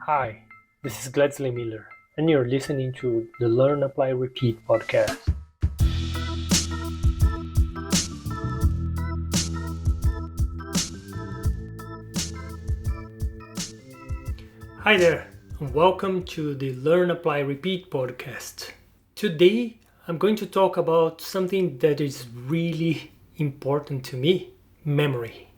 Hi, this is Gladsley Miller, and you're listening to the Learn, Apply, Repeat podcast. Hi there, and welcome to the Learn, Apply, Repeat podcast. Today, I'm going to talk about something that is really important to me: memory.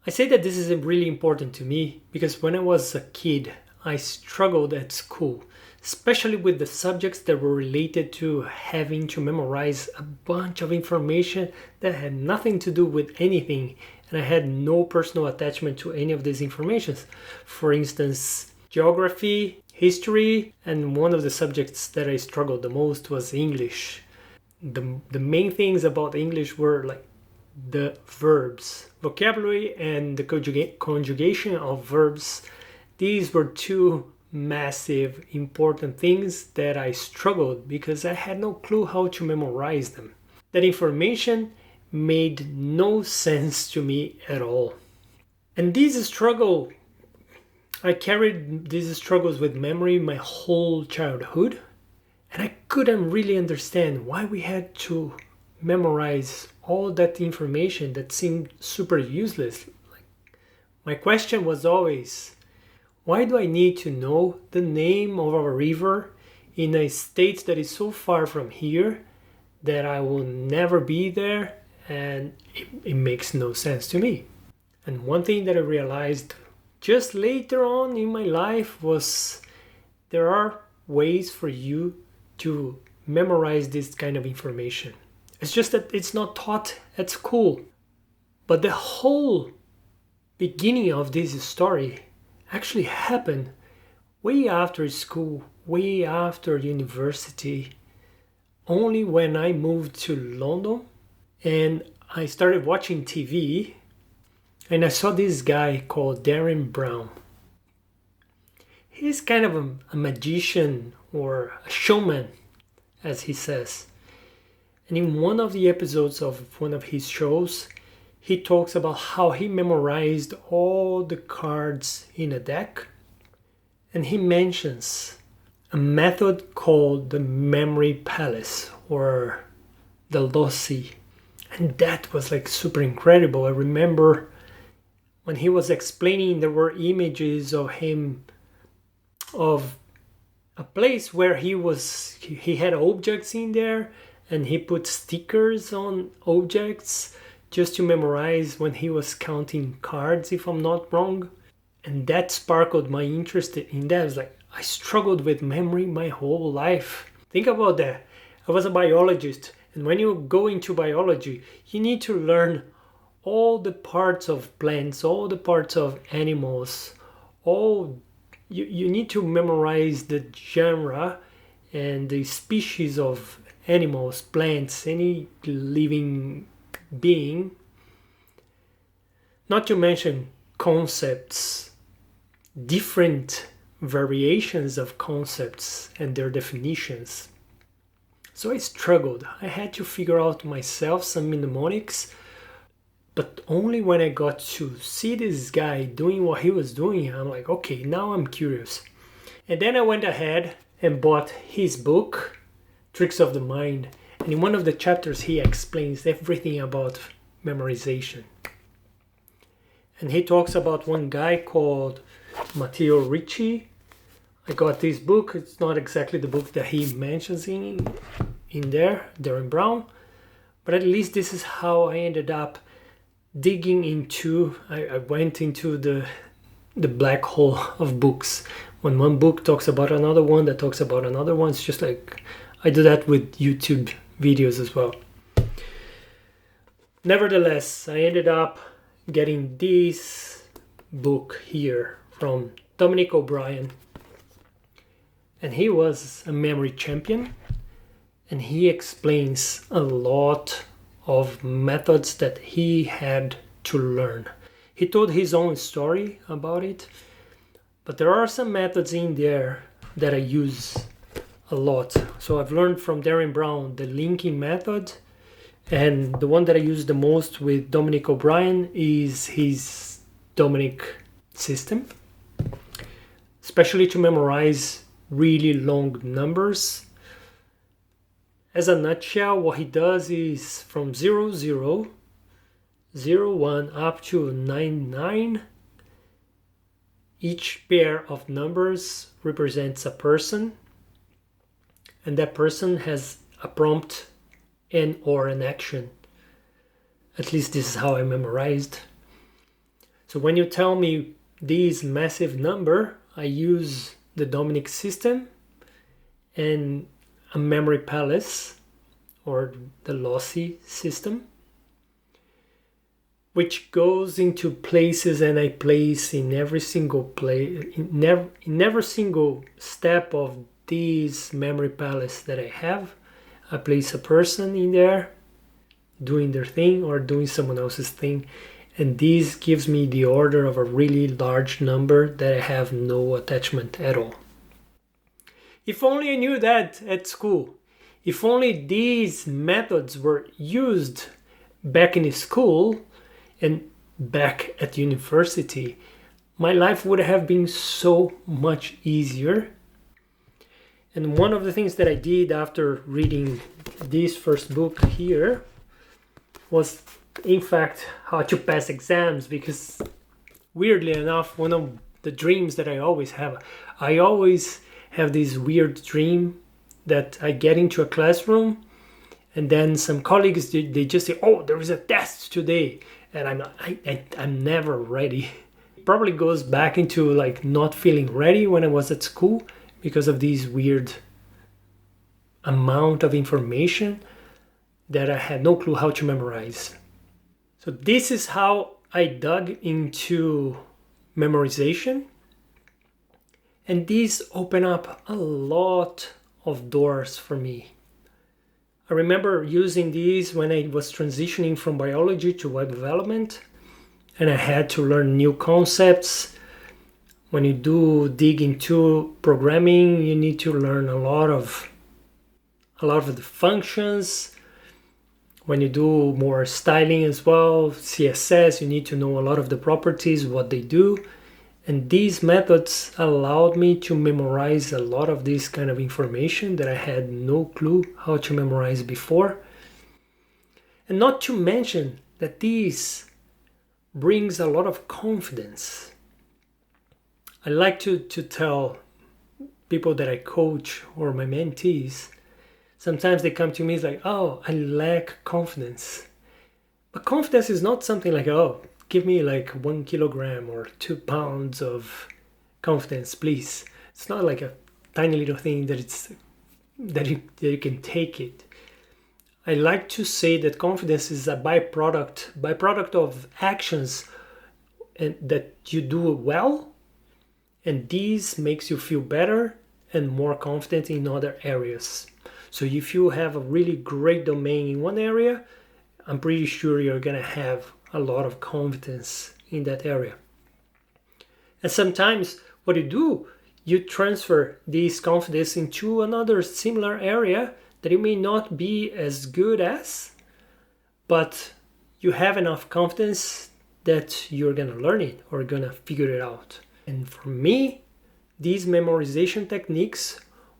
I say that this is really important to me because when I was a kid, I struggled at school, especially with the subjects that were related to having to memorize a bunch of information that had nothing to do with anything, and I had no personal attachment to any of these informations. For instance, geography, history, and one of the subjects that I struggled the most was English. The main things about English were like the verbs, vocabulary, and the conjugation of verbs. These were two massive important things that I struggled because I had no clue how to memorize them. That information made no sense to me at all. And I carried these struggles with memory my whole childhood, and I couldn't really understand why we had to memorize all that information that seemed super useless. My question was always, why do I need to know the name of a river in a state that is so far from here that I will never be there, and it makes no sense to me? And one thing that I realized just later on in my life was there are ways for you to memorize this kind of information. It's just that it's not taught at school. But the whole beginning of this story actually happened way after school, way after university, only when I moved to London and I started watching TV, and I saw this guy called Darren Brown. He's kind of a magician or a showman, as he says. And in one of the episodes of one of his shows, he talks about how he memorized all the cards in a deck. And he mentions a method called the memory palace or the loci. And that was like super incredible. I remember when he was explaining, there were images of him, of a place where he had objects in there, and he put stickers on objects just to memorize when he was counting cards, if I'm not wrong. And that sparkled my interest in that. I was like, I struggled with memory my whole life. Think about that. I was a biologist, and when you go into biology, you need to learn all the parts of plants, all the parts of animals, you need to memorize the genre and the species of animals, plants, any living being. Not to mention concepts, different variations of concepts and their definitions. So I struggled. I had to figure out myself some mnemonics, but only when I got to see this guy doing what he was doing, I'm like, okay, now I'm curious. And then I went ahead and bought his book, Tricks of the Mind. And in one of the chapters, he explains everything about memorization. And he talks about one guy called Matteo Ricci. I got this book. It's not exactly the book that he mentions in there, Darren Brown. But at least this is how I ended up digging into, I went into the black hole of books. When one book talks about another one that talks about another one, it's just like I do that with YouTube videos as well. Nevertheless, I ended up getting this book here from Dominic O'Brien, and he was a memory champion, and he explains a lot of methods that he had to learn. He told his own story about it, but there are some methods in there that I use a lot. So I've learned from Darren Brown the linking method, and the one that I use the most with Dominic O'Brien is his Dominic system. especially to memorize really long numbers. As a nutshell, what he does is from 00, 01 up to 99, each pair of numbers represents a person, and that person has a prompt and or an action. At least this is how I memorized. So when you tell me this massive number, I use the Dominic system and a memory palace, or the Lossy system, which goes into places, and I place in every single in every single step of this memory palace that I have. I place a person in there doing their thing or doing someone else's thing, and this gives me the order of a really large number that I have no attachment at all. If only I knew that at school. If only these methods were used back in school and back at university, my life would have been so much easier. And one of the things that I did after reading this first book here was, in fact, how to pass exams, because weirdly enough, one of the dreams that I always have this weird dream that I get into a classroom and then some colleagues, they just say, oh, there is a test today, and I'm never ready. It probably goes back into like not feeling ready when I was at school because of this weird amount of information that I had no clue how to memorize. So this is how I dug into memorization, and these open up a lot of doors for me. I remember using these when I was transitioning from biology to web development, and I had to learn new concepts. When you do dig into programming, you need to learn a lot of the functions. When you do more styling as well, CSS, you need to know a lot of the properties, what they do. And these methods allowed me to memorize a lot of this kind of information that I had no clue how to memorize before. And not to mention that this brings a lot of confidence. I like to tell people that I coach or my mentees, sometimes they come to me, it's like, oh, I lack confidence. But confidence is not something like, oh, give me like 1 kilogram or 2 pounds of confidence, please. It's not like a tiny little thing that you can take it. I like to say that confidence is a byproduct of actions and that you do well, and this makes you feel better and more confident in other areas. So if you have a really great domain in one area, I'm pretty sure you're gonna have a lot of confidence in that area. And sometimes what you do, you transfer this confidence into another similar area that you may not be as good as, but you have enough confidence that you're gonna learn it or gonna figure it out. And for me, these memorization techniques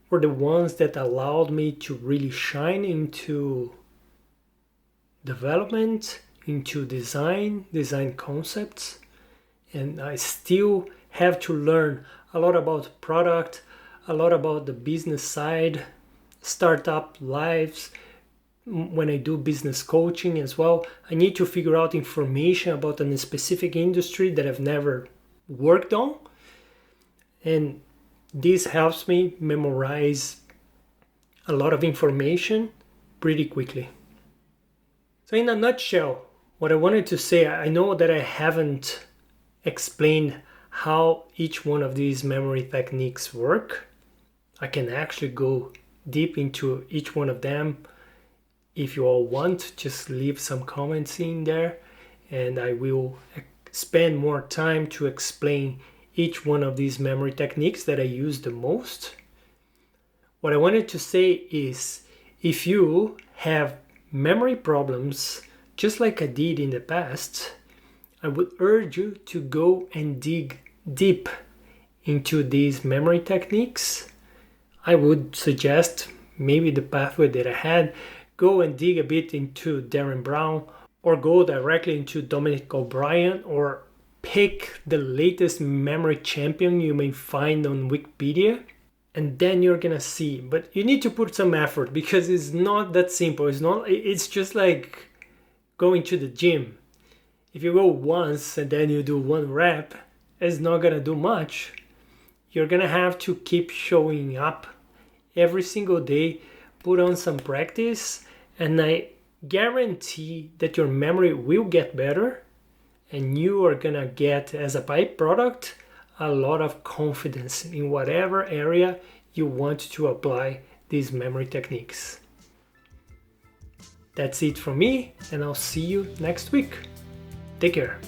were the ones that allowed me to really shine into development, into design concepts. And I still have to learn a lot about product, a lot about the business side, startup lives. When I do business coaching as well, I need to figure out information about a specific industry that I've never worked on. And this helps me memorize a lot of information pretty quickly. So in a nutshell, what I wanted to say, I know that I haven't explained how each one of these memory techniques work. I can actually go deep into each one of them. If you all want, just leave some comments in there and I will spend more time to explain each one of these memory techniques that I use the most. What I wanted to say is, if you have memory problems, just like I did in the past, I would urge you to go and dig deep into these memory techniques, I would suggest maybe the pathway that I had, go and dig a bit into Darren Brown, or go directly into Dominic O'Brien, or pick the latest memory champion you may find on Wikipedia, and then you're gonna see. But you need to put some effort because it's not that simple. It's just like going to the gym. If you go once and then you do one rep, it's not gonna do much. You're gonna have to keep showing up every single day, put on some practice, and I guarantee that your memory will get better, and you are gonna get, as a byproduct, a lot of confidence in whatever area you want to apply these memory techniques. That's it from me, and I'll see you next week. Take care.